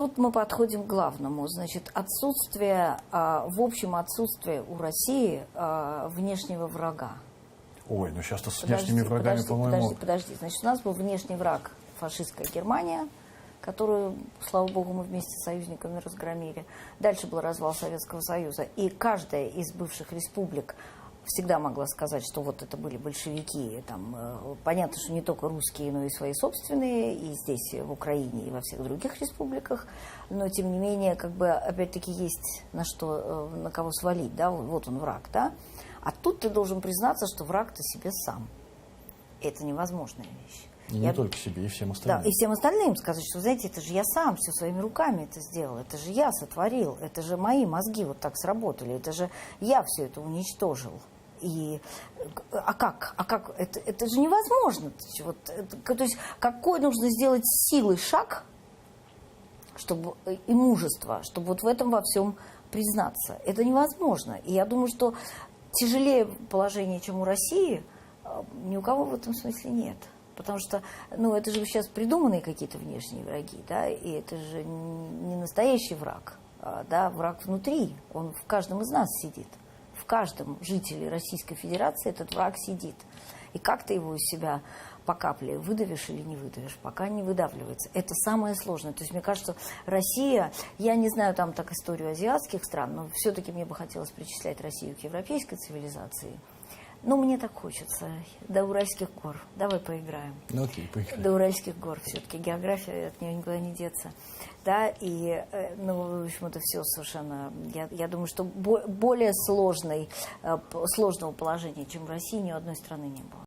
тут мы подходим к главному. Значит, отсутствие, в общем, отсутствие у России внешнего врага. Ой, ну сейчас-то с внешними врагами, по-моему... Подожди. Значит, у нас был внешний враг фашистская Германия, которую, слава богу, мы вместе с союзниками разгромили. Дальше был развал Советского Союза. И каждая из бывших республик всегда могла сказать, что вот это были большевики. Там, понятно, что не только русские, но и свои собственные, и здесь, в Украине, и во всех других республиках. Но, тем не менее, как бы, опять-таки, есть на кого свалить, да, вот он враг, да. А тут ты должен признаться, что враг ты себе сам. Это невозможная вещь. И не только себе, и всем остальным. Да, и всем остальным сказать, что, знаете, это же я сам все своими руками это сделал, это же я сотворил, это же мои мозги вот так сработали, это же я все это уничтожил. А как? Это же невозможно. То есть какой нужно сделать силой шаг, чтобы, и мужество, чтобы вот в этом во всем признаться. Это невозможно. И я думаю, что тяжелее положение, чем у России, ни у кого в этом смысле нет. Потому что, ну, это же сейчас придуманные какие-то внешние враги, да, и это же не настоящий враг, да, враг внутри, он в каждом из нас сидит. В каждом жителе Российской Федерации этот враг сидит. И как ты его из себя по капле выдавишь или не выдавишь, пока не выдавливается. Это самое сложное. То есть, мне кажется, Россия, я не знаю там так историю азиатских стран, но все-таки мне бы хотелось причислять Россию к европейской цивилизации. Ну, мне так хочется. До Уральских гор. Давай поиграем. Ну, окей, поиграем. До Уральских гор. Все-таки география, от нее никуда не деться. Да, и, ну, в общем, это все совершенно... Я думаю, что более сложного положения, чем в России, ни у одной страны не было.